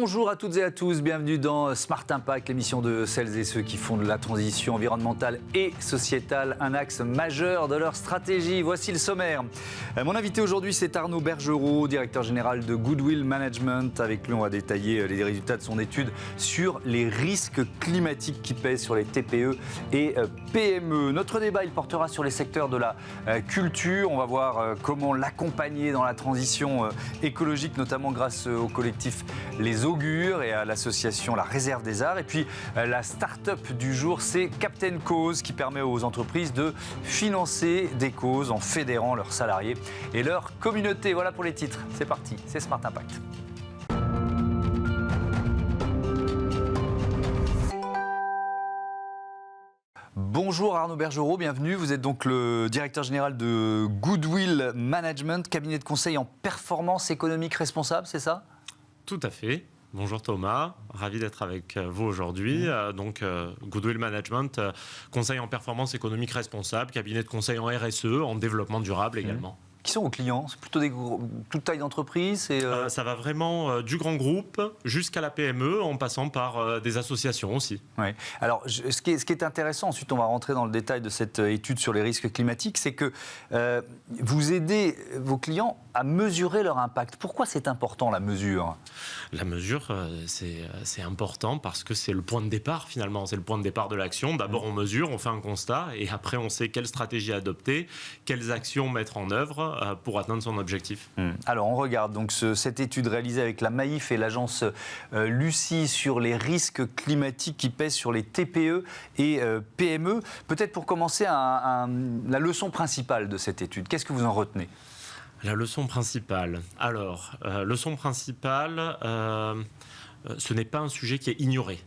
Bonjour à toutes et à tous, bienvenue dans Smart Impact, l'émission de celles et ceux qui font de la transition environnementale et sociétale un axe majeur de leur stratégie. Voici le sommaire. Mon invité aujourd'hui, c'est Arnaud Bergerot, directeur général de Goodwill Management. Avec lui, on va détailler les résultats de son étude sur les risques climatiques qui pèsent sur les TPE et PME. Notre débat, il portera sur les secteurs de la culture. On va voir comment l'accompagner dans la transition écologique, notamment grâce au collectif Les Augures et à l'association La Réserve des Arts. Et puis la start-up du jour, c'est Captain Cause, qui permet aux entreprises de financer des causes en fédérant leurs salariés et leur communauté. Voilà pour les titres. C'est parti, c'est Smart Impact. Bonjour Arnaud Bergerot, bienvenue. Vous êtes donc le directeur général de Goodwill Management, cabinet de conseil en performance économique responsable, c'est ça ? Tout à fait. Bonjour Thomas, ravi d'être avec vous aujourd'hui. Goodwill Management, conseil en performance économique responsable, cabinet de conseil en RSE, en développement durable également. Qui sont vos clients ? C'est plutôt toute taille d'entreprise Ça va vraiment du grand groupe jusqu'à la PME, en passant par des associations aussi. Ouais. Alors, ce qui est intéressant, ensuite on va rentrer dans le détail de cette étude sur les risques climatiques, c'est que vous aidez vos clients à mesurer leur impact. Pourquoi c'est important, la mesure ? La mesure, c'est important parce que c'est le point de départ finalement, c'est le point de départ de l'action. D'abord on mesure, on fait un constat et après on sait quelle stratégie adopter, quelles actions mettre en œuvre pour atteindre son objectif. Alors on regarde donc cette étude réalisée avec la Maïf et l'agence Lucie sur les risques climatiques qui pèsent sur les TPE et PME. Peut-être pour commencer, la leçon principale de cette étude, qu'est-ce que vous en retenez ? La leçon principale. Alors, leçon principale, ce n'est pas un sujet qui est ignoré,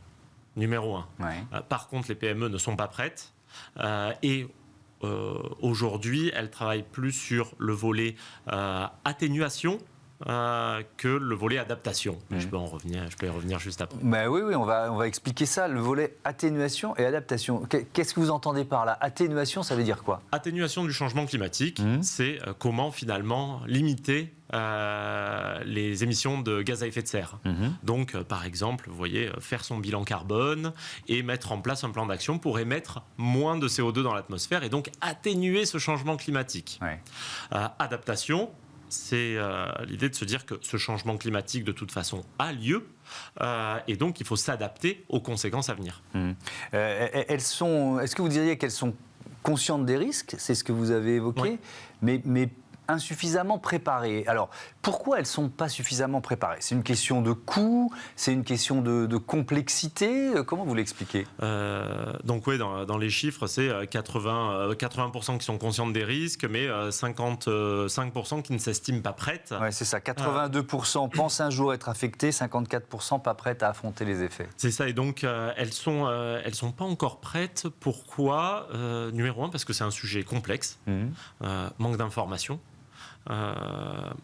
numéro un. Ouais. Par contre, les PME ne sont pas prêtes aujourd'hui, elles travaillent plus sur le volet atténuation que le volet adaptation. Je peux y revenir juste après. Oui, on va expliquer ça, le volet atténuation et adaptation. Qu'est-ce que vous entendez par là ? Atténuation, ça veut dire quoi ? Atténuation du changement climatique, c'est comment finalement limiter les émissions de gaz à effet de serre. Donc, par exemple, vous voyez, faire son bilan carbone et mettre en place un plan d'action pour émettre moins de CO2 dans l'atmosphère et donc atténuer ce changement climatique. Ouais. Adaptation, c'est l'idée de se dire que ce changement climatique, de toute façon, a lieu et donc il faut s'adapter aux conséquences à venir. Est-ce que vous diriez qu'elles sont conscientes des risques ? C'est ce que vous avez évoqué, oui. mais insuffisamment préparées. Alors, pourquoi elles ne sont pas suffisamment préparées ? C'est une question de coût ? C'est une question de complexité ? Comment vous l'expliquez ? Donc oui, dans les chiffres, c'est 80% qui sont conscientes des risques, mais 55% qui ne s'estiment pas prêtes. Oui, c'est ça. 82% pensent un jour être affectés, 54% pas prêtes à affronter les effets. C'est ça, et donc elles sont pas encore prêtes. Pourquoi ? Numéro un, parce que c'est un sujet complexe, manque d'information.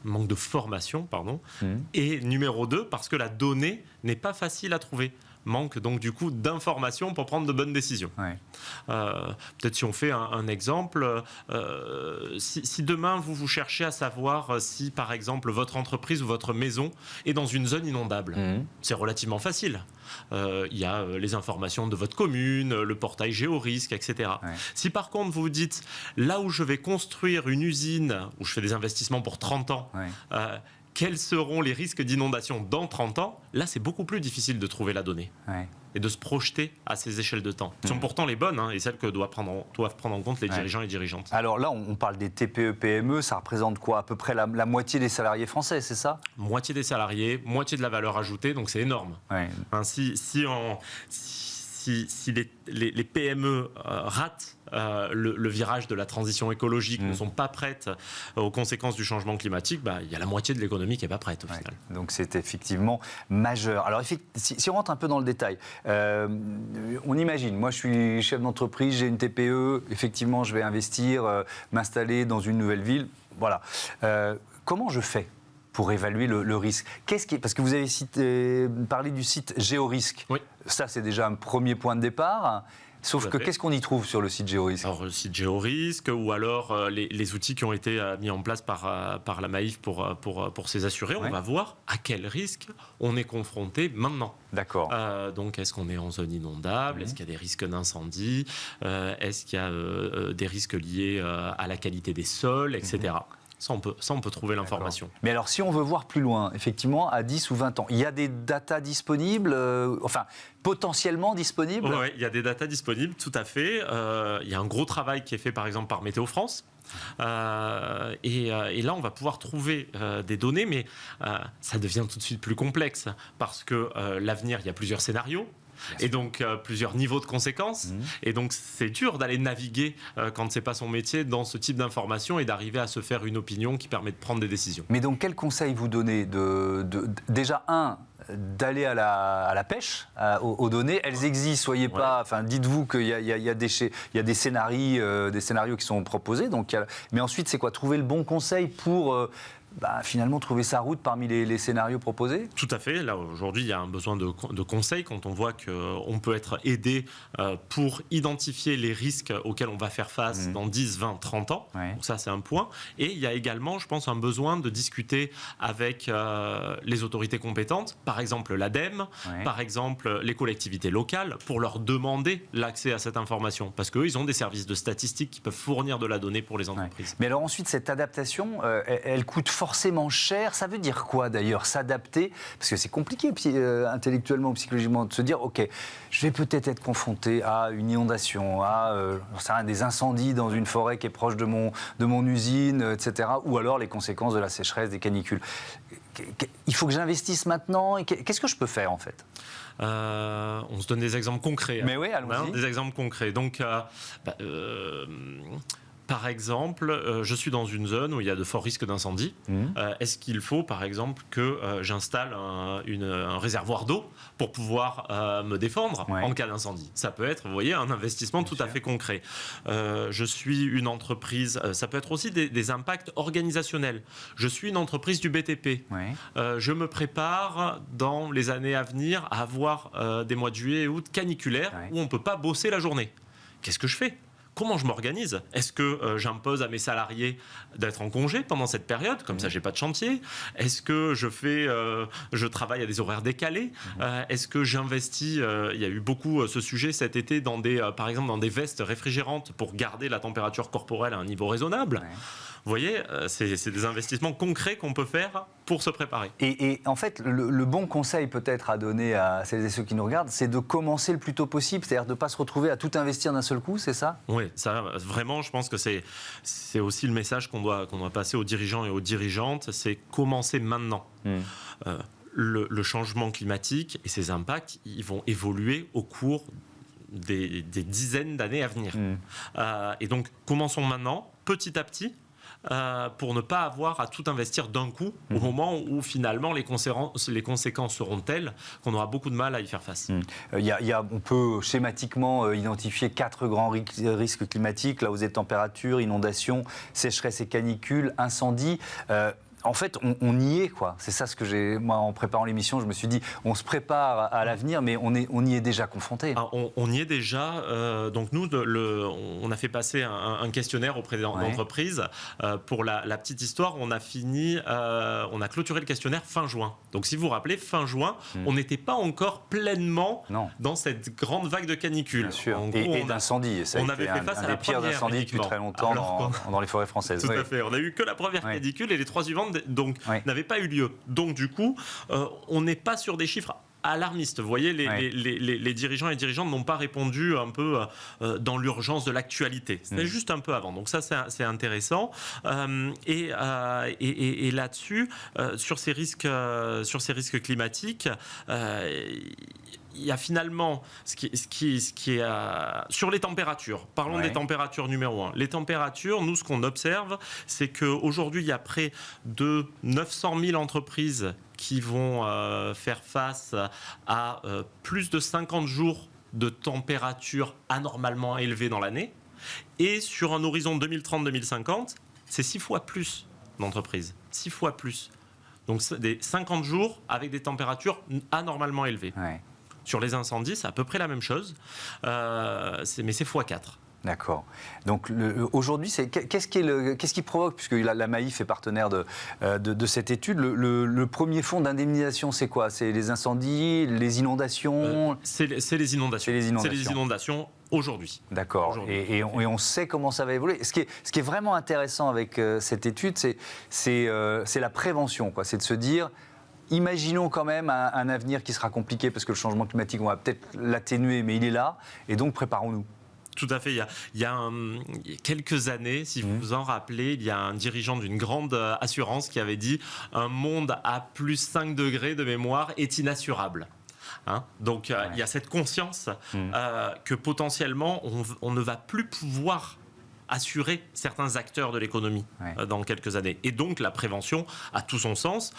Manque de formation, et numéro 2, parce que la donnée n'est pas facile à trouver. Manque donc du coup d'informations pour prendre de bonnes décisions. Ouais. Peut-être si on fait un exemple, si demain vous cherchez à savoir si par exemple votre entreprise ou votre maison est dans une zone inondable, c'est relativement facile. Il y a les informations de votre commune, le portail géorisque, etc. Ouais. Si par contre vous vous dites, là où je vais construire une usine, où je fais des investissements pour 30 ans, quels seront les risques d'inondation dans 30 ans ? Là, c'est beaucoup plus difficile de trouver la donnée et de se projeter à ces échelles de temps. Ce sont pourtant les bonnes et celles que doivent prendre en compte les dirigeants et dirigeantes. Alors là, on parle des TPE-PME, ça représente quoi ? À peu près la moitié des salariés français, c'est ça ? Moitié des salariés, moitié de la valeur ajoutée, donc c'est énorme. Ouais. Si les PME ratent le virage de la transition écologique, ne sont pas prêtes aux conséquences du changement climatique, il y a la moitié de l'économie qui n'est pas prête au final. Donc c'est effectivement majeur. Alors si on rentre un peu dans le détail, on imagine, moi je suis chef d'entreprise, j'ai une TPE, effectivement je vais investir, m'installer dans une nouvelle ville, voilà. Comment je fais pour évaluer le risque. Parce que vous avez parlé du site Géorisque. Oui. Ça, c'est déjà un premier point de départ. Sauf que qu'est-ce qu'on y trouve sur le site GeoRisque? Alors, le site GeoRisque ou alors les outils qui ont été mis en place par la Maïf pour ces assurés. On va voir à quel risque on est confronté maintenant. D'accord. Donc, est-ce qu'on est en zone inondable? Est-ce qu'il y a des risques d'incendie? Est-ce qu'il y a des risques liés à la qualité des sols, etc. Ça, on peut trouver l'information. Mais alors, si on veut voir plus loin, effectivement, à 10 ou 20 ans, il y a des datas disponibles, enfin, potentiellement disponibles? Oui, il y a des datas disponibles, tout à fait. Il y a un gros travail qui est fait, par exemple, par Météo France. Et là, on va pouvoir trouver des données, mais ça devient tout de suite plus complexe, parce que l'avenir, il y a plusieurs scénarios. Et donc plusieurs niveaux de conséquences. Et donc c'est dur d'aller naviguer quand c'est pas son métier dans ce type d'informations et d'arriver à se faire une opinion qui permet de prendre des décisions. Mais donc quel conseil vous donnez déjà d'aller à la pêche aux données? Elles existent, soyez pas. Enfin, dites-vous qu'il y a des scénarios qui sont proposés. Donc, mais ensuite, c'est quoi? Trouver le bon conseil pour finalement trouver sa route parmi les scénarios proposés? Tout à fait. Là, aujourd'hui, il y a un besoin de conseils quand on voit qu'on peut être aidé pour identifier les risques auxquels on va faire face dans 10, 20, 30 ans. Donc ça, c'est un point. Et il y a également, je pense, un besoin de discuter avec les autorités compétentes, par exemple l'ADEME, par exemple les collectivités locales, pour leur demander l'accès à cette information. Parce qu'eux, ils ont des services de statistiques qui peuvent fournir de la donnée pour les entreprises. Mais alors ensuite, cette adaptation, elle coûte forcément cher. Ça veut dire quoi d'ailleurs, s'adapter? Parce que c'est compliqué intellectuellement ou psychologiquement de se dire, ok, je vais peut-être être confronté à une inondation, à des incendies dans une forêt qui est proche de mon usine, etc. Ou alors les conséquences de la sécheresse, des canicules. Il faut que j'investisse maintenant. Qu'est-ce que je peux faire en fait? On se donne des exemples concrets. Mais oui, allons-y. Des exemples concrets. Donc, par exemple, je suis dans une zone où il y a de forts risques d'incendie. Est-ce qu'il faut, par exemple, que j'installe un réservoir d'eau pour pouvoir me défendre en cas d'incendie? Ça peut être, vous voyez, un investissement tout à fait concret. Je suis une entreprise, ça peut être aussi des impacts organisationnels. Je suis une entreprise du BTP. Je me prépare dans les années à venir à avoir des mois de juillet et août caniculaires où on ne peut pas bosser la journée. Qu'est-ce que je fais? Comment je m'organise? Est-ce que j'impose à mes salariés d'être en congé pendant cette période? Comme ça, j'ai pas de chantier. Est-ce que je travaille à des horaires décalés? Est-ce que j'investis? Il y a eu beaucoup ce sujet cet été par exemple dans des vestes réfrigérantes pour garder la température corporelle à un niveau raisonnable. Vous voyez, c'est des investissements concrets qu'on peut faire pour se préparer. Et en fait, le bon conseil peut-être à donner à celles et ceux qui nous regardent, c'est de commencer le plus tôt possible, c'est-à-dire de ne pas se retrouver à tout investir d'un seul coup, c'est ça? Oui, ça, vraiment, je pense que c'est aussi le message qu'on doit passer aux dirigeants et aux dirigeantes, c'est commencer maintenant. Le changement climatique et ses impacts, ils vont évoluer au cours des dizaines d'années à venir. Et donc, commençons maintenant, petit à petit, pour ne pas avoir à tout investir d'un coup au moment où finalement les conséquences seront telles qu'on aura beaucoup de mal à y faire face. On peut schématiquement identifier 4 grands risques climatiques, la hausse des températures, inondations, sécheresse et canicules, incendies. En fait, on y est, quoi. C'est ça ce que moi, en préparant l'émission, je me suis dit, on se prépare à l'avenir, mais on y est déjà confronté. On y est déjà. Donc nous, on a fait passer un questionnaire auprès d'entreprises. Pour la petite histoire, on a clôturé le questionnaire fin juin. Donc si vous vous rappelez, fin juin, on n'était pas encore pleinement dans cette grande vague de canicule. Bien sûr. Et d'incendie. On avait fait face à la pires première incendies depuis très longtemps dans les forêts françaises. Tout à fait. On n'a eu que la première canicule et les 3 suivantes n'avaient pas eu lieu. Donc du coup, on n'est pas sur des chiffres alarmistes. Vous voyez, les dirigeants et dirigeantes n'ont pas répondu un peu dans l'urgence de l'actualité. C'était juste un peu avant. Donc ça, c'est intéressant. Et là-dessus, sur ces risques climatiques, il y a finalement ce qui est sur les températures. Parlons des températures numéro 1. Les températures, nous, ce qu'on observe, c'est qu'aujourd'hui, il y a près de 900 000 entreprises qui vont faire face à plus de 50 jours de température anormalement élevée dans l'année. Et sur un horizon 2030-2050, c'est 6 fois plus d'entreprises. 6 fois plus. Donc, des 50 jours avec des températures anormalement élevées. Sur les incendies, c'est à peu près la même chose, mais c'est x4. D'accord. Donc aujourd'hui, qu'est-ce qui provoque, puisque la Maïf est partenaire de cette étude, le premier fonds d'indemnisation, c'est quoi? C'est les incendies, les inondations? C'est les inondations. C'est les inondations aujourd'hui. D'accord. Et on sait comment ça va évoluer. Ce qui est vraiment intéressant avec cette étude, c'est la prévention, quoi. C'est de se dire, imaginons quand même un avenir qui sera compliqué, parce que le changement climatique, on va peut-être l'atténuer, mais il est là, et donc préparons-nous. Tout à fait. Il y a quelques années, si vous vous en rappelez, il y a un dirigeant d'une grande assurance qui avait dit « Un monde à plus 5 degrés de mémoire est inassurable ». Donc il y a cette conscience que potentiellement on ne va plus pouvoir assurer certains acteurs de l'économie dans quelques années. Et donc la prévention a tout son sens,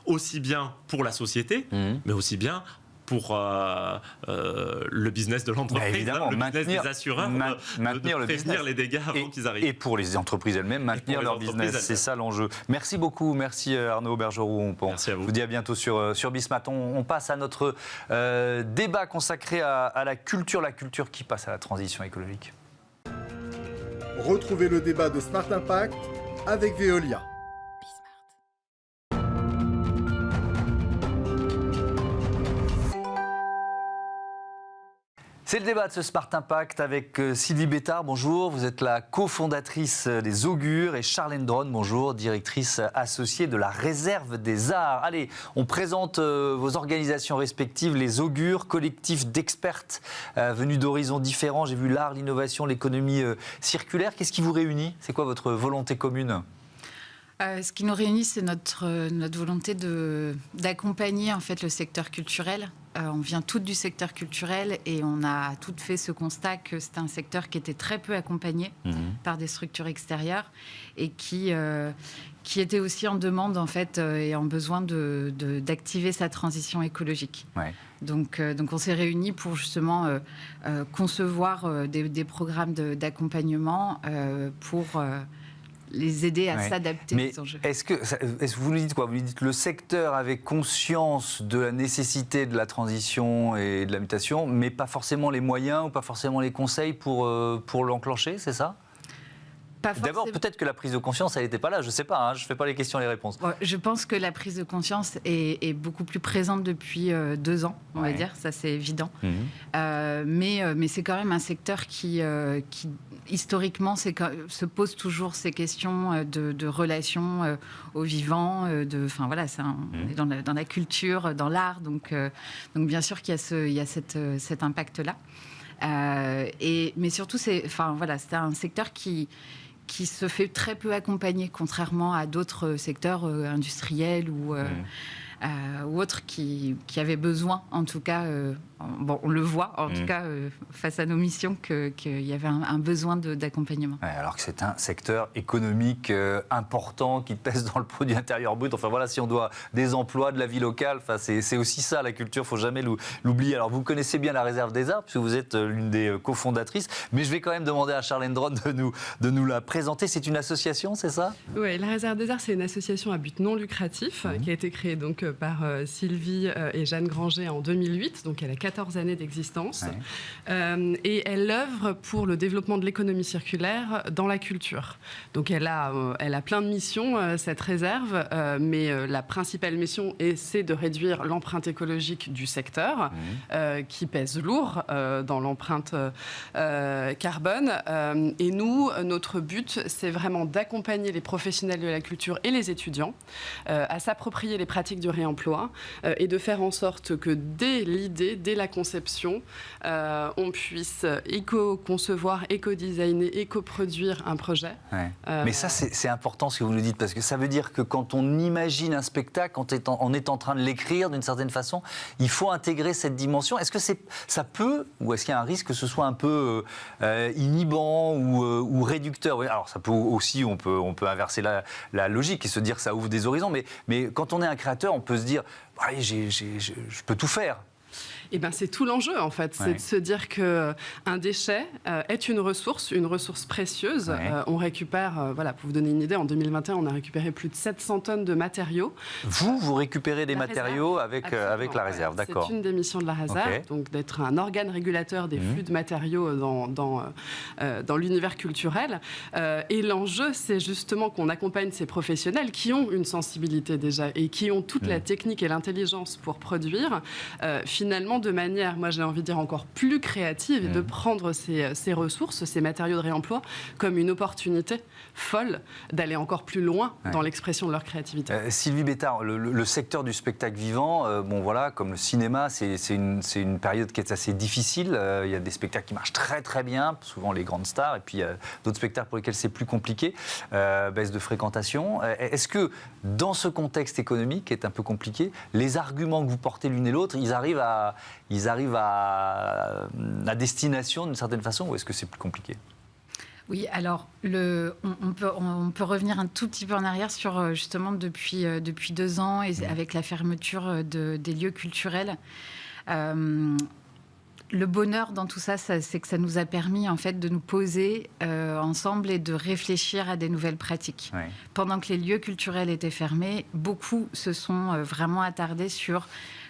aussi bien pour la société, mais aussi bien pour le business de l'entreprise, le business des assureurs, de prévenir les dégâts avant qu'ils arrivent. Et pour les entreprises elles-mêmes, maintenir leur business. C'est ça l'enjeu. Merci beaucoup. Merci Arnaud Bergerot. Merci à vous. Je vous dis à bientôt sur Bismat. On passe à notre débat consacré à la culture qui passe à la transition écologique. Retrouvez le débat de Smart Impact avec Veolia. C'est le débat de ce Smart Impact avec Sylvie Bétard, bonjour. Vous êtes la cofondatrice des Augures, et Charlène Dronne, bonjour, directrice associée de la Réserve des Arts. Allez, on présente vos organisations respectives, les Augures, collectif d'expertes venus d'horizons différents. J'ai vu l'art, l'innovation, l'économie circulaire. Qu'est-ce qui vous réunit? C'est quoi votre volonté commune? Ce qui nous réunit, c'est notre volonté d'accompagner en fait le secteur culturel. On vient toutes du secteur culturel et on a toutes fait ce constat que c'était un secteur qui était très peu accompagné par des structures extérieures et qui était aussi en demande en fait et en besoin d'activer sa transition écologique. Ouais. Donc on s'est réunis pour justement concevoir des programmes d'accompagnement pour les aider à s'adapter aux enjeux. Est-ce que vous nous dites quoi? Vous nous dites que le secteur avait conscience de la nécessité de la transition et de la mutation, mais pas forcément les moyens ou pas forcément les conseils pour l'enclencher, c'est ça? D'abord, peut-être que la prise de conscience, elle n'était pas là, je ne sais pas, je ne fais pas les questions et les réponses. Bon, je pense que la prise de conscience est beaucoup plus présente depuis 2 ans, on va dire, ça c'est évident. Mais c'est quand même un secteur qui historiquement, se pose toujours ces questions de relation au vivant, on est dans la culture, dans l'art, donc bien sûr qu'il y a cet impact-là. Mais surtout, c'est un secteur qui se fait très peu accompagner, contrairement à d'autres secteurs industriels ou autres qui avaient besoin, en tout cas, on le voit, en tout cas, face à nos missions, qu'il y avait un besoin d'accompagnement. Ouais, alors que c'est un secteur économique important qui pèse dans le produit intérieur brut. Enfin voilà, si on doit des emplois, de la vie locale, c'est aussi ça, la culture, il ne faut jamais l'oublier. Alors vous connaissez bien la Réserve des Arts, puisque vous êtes l'une des cofondatrices, mais je vais quand même demander à Charlène Dronne de nous la présenter. C'est une association, c'est ça? Oui, la Réserve des Arts, c'est une association à but non lucratif qui a été créée donc par Sylvie et Jeanne Granger en 2008, donc elle a 14 années d'existence. Et elle œuvre pour le développement de l'économie circulaire dans la culture. Donc elle a plein de missions, cette réserve, mais la principale mission, c'est de réduire l'empreinte écologique du secteur, qui pèse lourd dans l'empreinte carbone. Et nous, notre but, c'est vraiment d'accompagner les professionnels de la culture et les étudiants à s'approprier les pratiques du réemploi et de faire en sorte que dès l'idée, dès la conception, on puisse éco-concevoir, éco-designer, éco-produire un projet. Ouais. Mais ça, c'est important ce que vous nous dites, parce que ça veut dire que quand on imagine un spectacle, quand on est en train de l'écrire d'une certaine façon, il faut intégrer cette dimension. Est-ce que ça peut, ou est-ce qu'il y a un risque que ce soit un peu inhibant ou réducteur? Alors ça peut aussi, on peut inverser la logique et se dire que ça ouvre des horizons, mais quand on est un créateur, on peut se dire, allez, je peux tout faire. Eh ben, c'est tout l'enjeu, en fait. C'est de se dire qu'un déchet est une ressource précieuse. On récupère, voilà, pour vous donner une idée, en 2021, on a récupéré plus de 700 tonnes de matériaux. Vous récupérez des matériaux avec la réserve, d'accord. C'est une des missions de la réserve, donc d'être un organe régulateur des flux de matériaux dans l'univers culturel. Et l'enjeu, c'est justement qu'on accompagne ces professionnels qui ont une sensibilité déjà et qui ont toute la technique et l'intelligence pour produire, finalement de manière, moi j'ai envie de dire, encore plus créative, et de prendre ces ressources, ces matériaux de réemploi, comme une opportunité folle d'aller encore plus loin dans l'expression de leur créativité. Sylvie Bétard, le secteur du spectacle vivant, bon voilà, comme le cinéma, c'est une période qui est assez difficile. Il y a des spectacles qui marchent très très bien, souvent les grandes stars, et puis d'autres spectacles pour lesquels c'est plus compliqué, baisse de fréquentation. Est-ce que dans ce contexte économique qui est un peu compliqué, les arguments que vous portez l'une et l'autre, ils arrivent à destination d'une certaine façon, ou est-ce que c'est plus compliqué ? Oui, alors on peut revenir un tout petit peu en arrière sur justement depuis 2 ans et avec la fermeture des lieux culturels. Le bonheur dans tout ça, c'est que ça nous a permis en fait de nous poser ensemble et de réfléchir à des nouvelles pratiques. Ouais. Pendant que les lieux culturels étaient fermés, beaucoup se sont vraiment attardés sur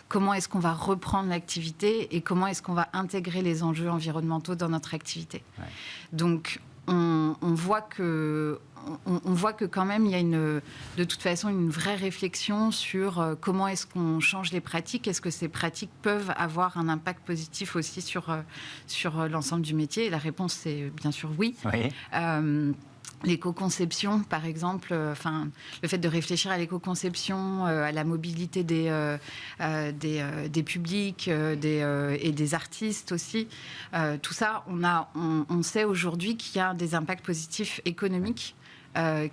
comment est-ce qu'on va reprendre l'activité et comment est-ce qu'on va intégrer les enjeux environnementaux dans notre activité. Ouais. Donc on voit que quand même il y a de toute façon une vraie réflexion sur comment est-ce qu'on change les pratiques. Est-ce que ces pratiques peuvent avoir un impact positif aussi sur l'ensemble du métier ? Et la réponse c'est bien sûr oui. L'éco-conception, par exemple, le fait de réfléchir à l'éco-conception, à la mobilité des publics et des artistes aussi, tout ça, on sait aujourd'hui qu'il y a des impacts positifs économiques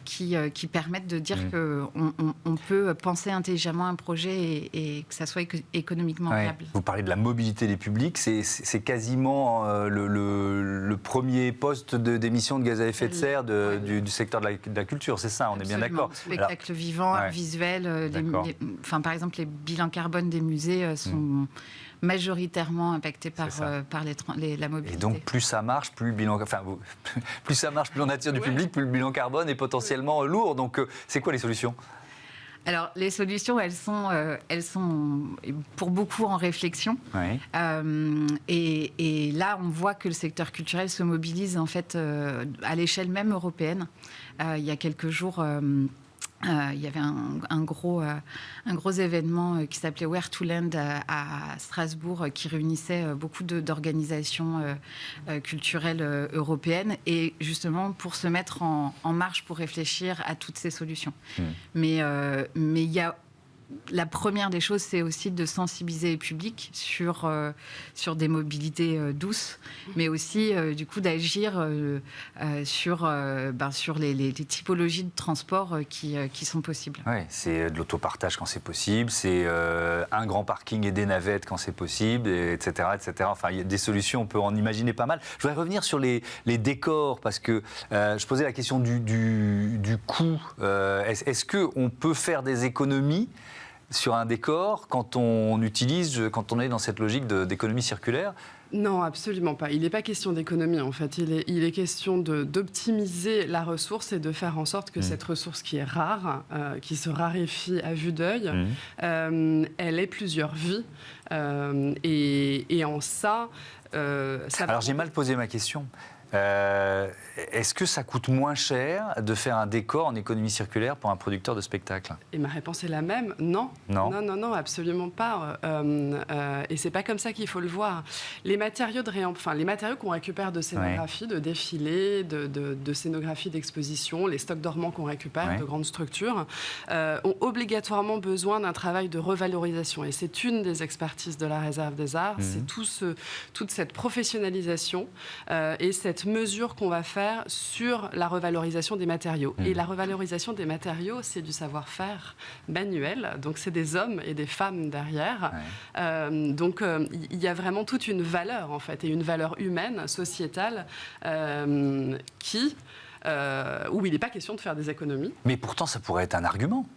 qui permettent de dire qu'on peut penser intelligemment un projet et que ça soit économiquement viable. Vous parlez de la mobilité des publics, c'est quasiment le premier poste d'émission de gaz à effet de serre du secteur de la culture, c'est ça, on est bien d'accord. Spectacle vivant, visuel, par exemple les bilans carbone des musées sont majoritairement impactés par la mobilité. Et donc plus ça marche, plus le bilan, plus ça marche, plus on attire du public, plus le bilan carbone est potentiellement lourd. Donc c'est quoi les solutions ? Alors, les solutions, elles sont pour beaucoup en réflexion. Oui. Et là, on voit que le secteur culturel se mobilise en fait à l'échelle même européenne. Il y a quelques jours. Il y avait un gros événement qui s'appelait Where to Land à Strasbourg, qui réunissait beaucoup d'organisations culturelles européennes, et justement pour se mettre en marche pour réfléchir à toutes ces solutions. Mais il y a la première des choses, c'est aussi de sensibiliser les publics sur des mobilités douces, mais aussi du coup d'agir sur les typologies de transport qui sont possibles. Oui, c'est de l'autopartage quand c'est possible, c'est un grand parking et des navettes quand c'est possible, etc., etc. Enfin, il y a des solutions, on peut en imaginer pas mal. Je voudrais revenir sur les décors, parce que je posais la question du coût. Est-ce qu'on peut faire des économies sur un décor quand on est dans cette logique d'économie circulaire ? Non, absolument pas. Il n'est pas question d'économie, en fait. Il est question d'optimiser la ressource et de faire en sorte que cette ressource qui est rare, qui se raréfie à vue d'œil, elle ait plusieurs vies. Et en ça... Alors, j'ai mal posé ma question. Est-ce que ça coûte moins cher de faire un décor en économie circulaire pour un producteur de spectacle ? Et ma réponse est la même, non. Non, absolument pas. Et c'est pas comme ça qu'il faut le voir. Les matériaux les matériaux qu'on récupère de scénographie, de défilés, de scénographie d'exposition, les stocks dormants qu'on récupère de grandes structures, ont obligatoirement besoin d'un travail de revalorisation. Et c'est une des expertises de la Réserve des Arts, c'est toute cette professionnalisation et cette mesure qu'on va faire sur la revalorisation des matériaux. Et la revalorisation des matériaux, c'est du savoir-faire manuel, donc c'est des hommes et des femmes derrière. Donc il y a vraiment toute une valeur, en fait, et une valeur humaine, sociétale, où il n'est pas question de faire des économies. Mais pourtant, ça pourrait être un argument.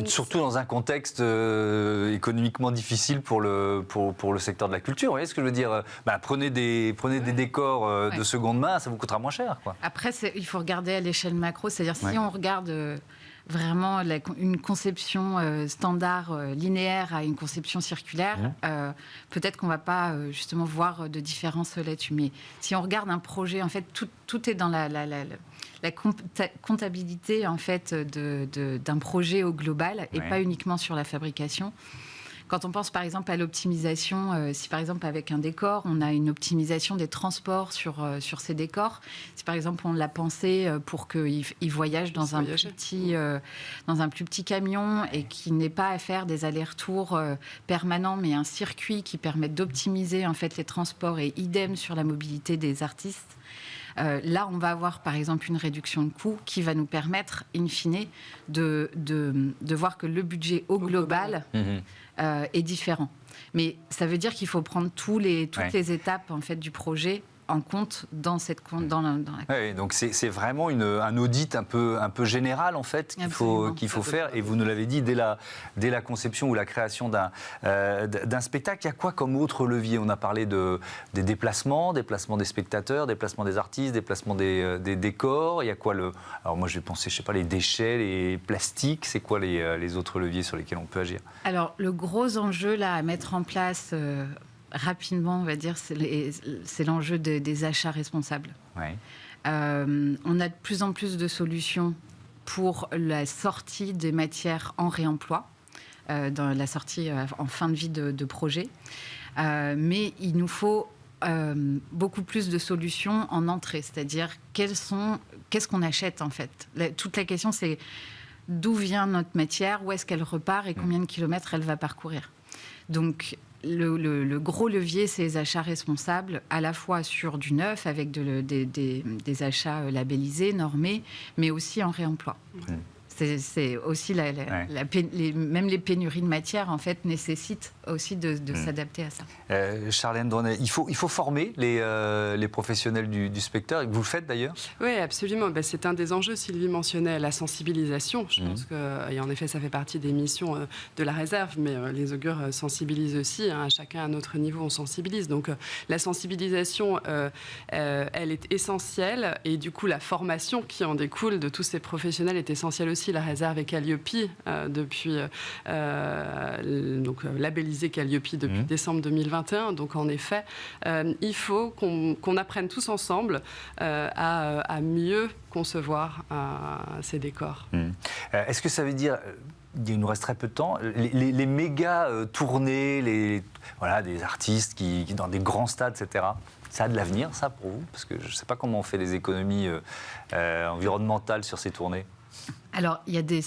Surtout dans un contexte économiquement difficile pour le secteur de la culture. Vous voyez ce que je veux dire? Prenez des décors de seconde main, ça vous coûtera moins cher, quoi. Après, il faut regarder à l'échelle macro. C'est-à-dire, si on regarde vraiment une conception standard, linéaire, à une conception circulaire, peut-être qu'on ne va pas justement voir de différence là-dessus. Mais si on regarde un projet, en fait, tout est dans la comptabilité en fait, d'un projet au global et pas uniquement sur la fabrication. Quand on pense par exemple à l'optimisation, si par exemple avec un décor, on a une optimisation des transports sur ces décors, si par exemple on l'a pensé pour qu'il voyage dans un plus petit camion et qu'il n'ait pas à faire des allers-retours permanents, mais un circuit qui permet d'optimiser en fait les transports et idem sur la mobilité des artistes. Là, on va avoir, par exemple, une réduction de coûts qui va nous permettre, in fine, de voir que le budget au global est différent. Mais ça veut dire qu'il faut prendre toutes les étapes en fait, du projet en compte dans Oui, donc c'est vraiment un audit un peu général en fait qu'il faut faire. Et vous nous l'avez dit dès la conception ou la création d'un spectacle. Il y a quoi comme autre levier? On a parlé des déplacements des spectateurs, déplacements des artistes, déplacements des décors. Il y a quoi alors moi je vais penser, je sais pas, les déchets, les plastiques. C'est quoi les autres leviers sur lesquels on peut agir? Alors le gros enjeu là à mettre en place. Rapidement, on va dire, c'est l'enjeu des achats responsables. Ouais. On a de plus en plus de solutions pour la sortie des matières en réemploi, dans la sortie en fin de vie de projet. Mais il nous faut beaucoup plus de solutions en entrée, c'est-à-dire qu'est-ce qu'on achète en fait. Toute la question, c'est d'où vient notre matière, où est-ce qu'elle repart et combien de kilomètres elle va parcourir. Donc, le gros levier, c'est les achats responsables, à la fois sur du neuf, avec des achats labellisés, normés, mais aussi en réemploi. C'est aussi même les pénuries de matière en fait nécessitent aussi de s'adapter à ça. Charlène Dronet, il faut former les professionnels du spectacle. Vous le faites d'ailleurs? Oui, absolument. C'est un des enjeux. Sylvie mentionnait la sensibilisation. Je pense que, et en effet, ça fait partie des missions de la réserve, mais les augures sensibilisent aussi. À chacun à notre niveau, on sensibilise. Donc la sensibilisation, elle est essentielle, et du coup la formation qui en découle de tous ces professionnels est essentielle aussi. La réserve est Calliope depuis labellisée Calliope depuis décembre 2021. Donc en effet, il faut qu'on apprenne tous ensemble à mieux concevoir ces décors. Est-ce que ça veut dire, il nous reste très peu de temps, les méga tournées, des artistes qui dans des grands stades, etc. Ça a de l'avenir, ça, pour vous? Parce que je ne sais pas comment on fait les économies environnementales sur ces tournées. Alors, il y a des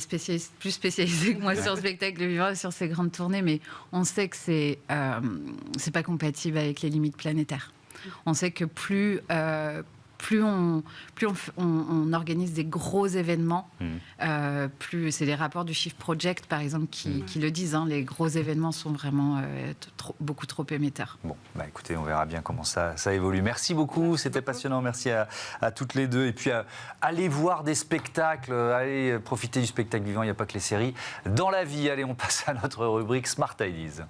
spécialistes plus spécialisés que moi sur le spectacle vivant et sur ces grandes tournées, mais on sait que c'est pas compatible avec les limites planétaires. On sait que plus on organise des gros événements, plus c'est les rapports du Shift Project, par exemple, qui le disent. Les gros événements sont vraiment beaucoup trop émetteurs. Bon, écoutez, on verra bien comment ça évolue. Merci beaucoup, c'était passionnant. Merci à toutes les deux. Et puis, allez voir des spectacles, allez profiter du spectacle vivant. Il n'y a pas que les séries. Dans la vie, allez, on passe à notre rubrique Smart Ideas.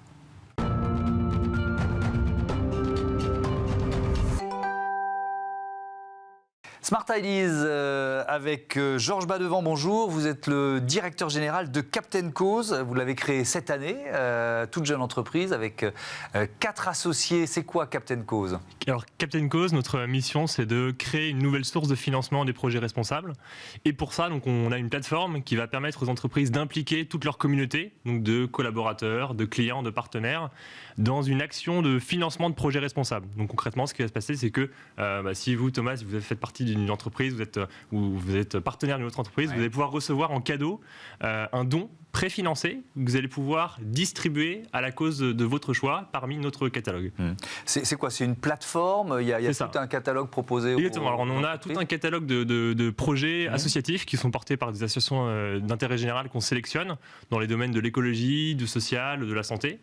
Smart Ideas avec Georges Badevant, bonjour. Vous êtes le directeur général de Captain Cause. Vous l'avez créé cette année, toute jeune entreprise avec 4 associés. C'est quoi Captain Cause? Alors Captain Cause, notre mission, c'est de créer une nouvelle source de financement des projets responsables. Et pour ça, donc, on a une plateforme qui va permettre aux entreprises d'impliquer toute leur communauté, donc de collaborateurs, de clients, de partenaires, dans une action de financement de projets responsables. Donc concrètement, ce qui va se passer, c'est que si vous, Thomas, vous faites partie d'une entreprise, vous êtes partenaire d'une autre entreprise, vous allez pouvoir recevoir en cadeau un don préfinancé que vous allez pouvoir distribuer à la cause de votre choix parmi notre catalogue. C'est quoi? C'est une plateforme? Il y a tout un catalogue proposé? Exactement. Alors on a tout un catalogue de projets associatifs qui sont portés par des associations d'intérêt général qu'on sélectionne dans les domaines de l'écologie, du social, de la santé.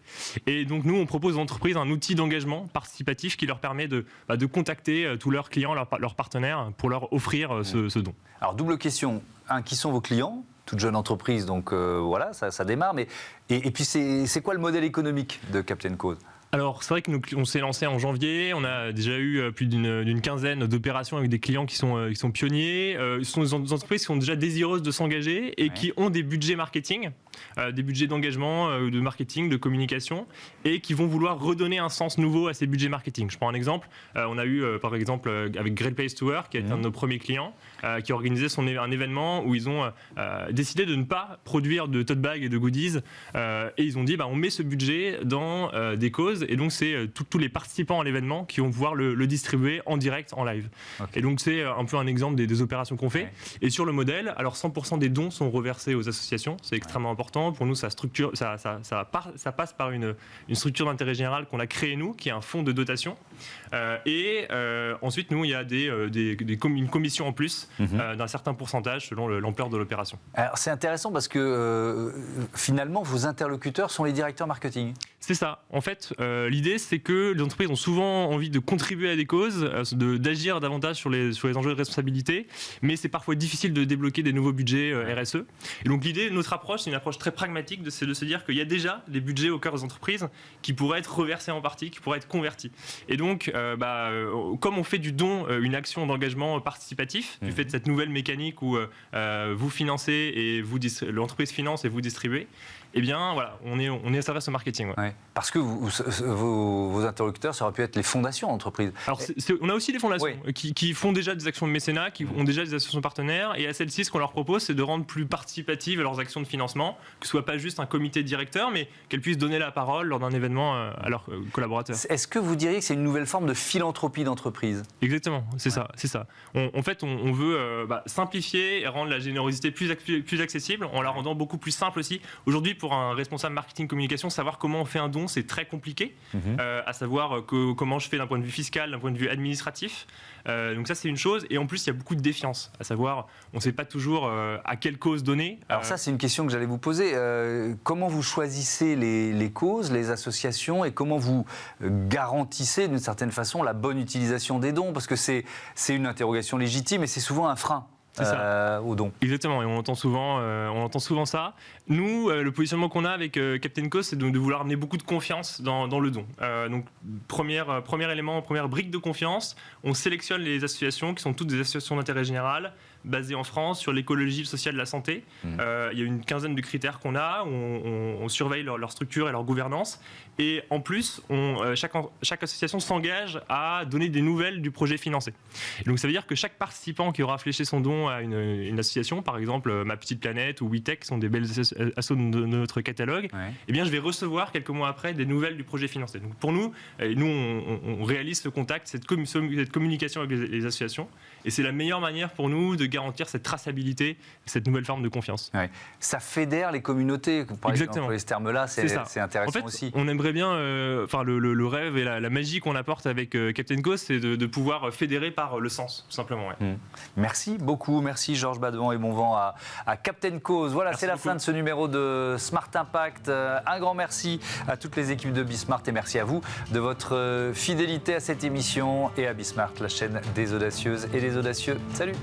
Et donc nous, on propose aux entreprises un outil d'engagement participatif qui leur permet de contacter tous leurs clients, leurs partenaires, pour leur offrir ce don. Alors double question. Qui sont vos clients? toute jeune entreprise, donc voilà, ça démarre. Mais, et puis, c'est quoi le modèle économique de Captain Cause ? Alors, c'est vrai que on s'est lancé en janvier. On a déjà eu plus d'une quinzaine d'opérations avec des clients qui sont pionniers. Ce sont des entreprises qui sont déjà désireuses de s'engager et qui ont des budgets marketing, des budgets d'engagement, de marketing, de communication, et qui vont vouloir redonner un sens nouveau à ces budgets marketing. Je prends un exemple. On a eu, par exemple, avec Great Place to Work, qui est un de nos premiers clients, qui a organisé un événement où ils ont décidé de ne pas produire de tote bags et de goodies. Et ils ont dit, on met ce budget dans des causes. Et donc, c'est tous les participants à l'événement qui vont pouvoir le distribuer en direct, en live. Okay. Et donc, c'est un peu un exemple des opérations qu'on fait. Ouais. Et sur le modèle, alors 100% des dons sont reversés aux associations. C'est extrêmement important. Pour nous, ça passe par une structure d'intérêt général qu'on a créée, nous, qui est un fonds de dotation. Ensuite, nous, il y a une commission en plus d'un certain pourcentage selon l'ampleur de l'opération. Alors, c'est intéressant parce que finalement, vos interlocuteurs sont les directeurs marketing. C'est ça. En fait, l'idée, c'est que les entreprises ont souvent envie de contribuer à des causes, d'agir davantage sur les enjeux de responsabilité, mais c'est parfois difficile de débloquer des nouveaux budgets RSE. Et donc l'idée, notre approche, c'est une approche très pragmatique, c'est de se dire qu'il y a déjà des budgets au cœur des entreprises qui pourraient être reversés en partie, qui pourraient être convertis. Et donc, comme on fait du don une action d'engagement participatif, du fait de cette nouvelle mécanique où vous financez et l'entreprise finance et vous distribuez, eh bien, voilà, on s'adresse au marketing. Ouais. Parce que vos interlocuteurs, ça aurait pu être les fondations d'entreprises. Alors, on a aussi des fondations qui font déjà des actions de mécénat, qui ont déjà des associations partenaires. Et à celles-ci, ce qu'on leur propose, c'est de rendre plus participatives leurs actions de financement, que ce soit pas juste un comité directeur, mais qu'elles puissent donner la parole lors d'un événement à leurs collaborateurs. Est-ce que vous diriez que c'est une nouvelle forme de philanthropie d'entreprise ? Exactement, c'est ça. En fait, on veut simplifier et rendre la générosité plus accessible, en la rendant beaucoup plus simple aussi. Aujourd'hui, pour un responsable marketing communication, savoir comment on fait un don, c'est très compliqué, à savoir comment je fais d'un point de vue fiscal, d'un point de vue administratif. Donc ça, c'est une chose. Et en plus, il y a beaucoup de défiance, à savoir, on ne sait pas toujours à quelle cause donner. Alors ça, c'est une question que j'allais vous poser. Comment vous choisissez les causes, les associations, et comment vous garantissez d'une certaine façon la bonne utilisation des dons ? Parce que c'est une interrogation légitime et c'est souvent un frein. Aux dons. Exactement, et on entend souvent ça. Nous, le positionnement qu'on a avec Captain Cause, c'est de vouloir amener beaucoup de confiance dans le don. Donc, premier élément, première brique de confiance, on sélectionne les associations qui sont toutes des associations d'intérêt général, basées en France sur l'écologie, le social, la santé. Il y a une quinzaine de critères qu'on a, on surveille leur structure et leur gouvernance. Et en plus, chaque association s'engage à donner des nouvelles du projet financé. Et donc ça veut dire que chaque participant qui aura fléché son don à une association, par exemple Ma Petite Planète ou WeTech, qui sont des belles assos de notre catalogue, eh bien je vais recevoir quelques mois après des nouvelles du projet financé. Donc pour nous, on réalise ce contact, cette communication avec les associations, et c'est la meilleure manière pour nous de garantir cette traçabilité, cette nouvelle forme de confiance. Ça fédère les communautés. Par exemple, ce terme-là, c'est intéressant, en fait, aussi. On aimerait bien, le rêve et la magie qu'on apporte avec Captain Cause, c'est de pouvoir fédérer par le sens, tout simplement. Merci beaucoup, merci Georges Badevant et bon vent à Captain Cause. Voilà, c'est la fin de ce numéro de Smart Impact. Un grand merci à toutes les équipes de Bismart et merci à vous de votre fidélité à cette émission et à Bismart, la chaîne des audacieuses et des audacieux. Salut!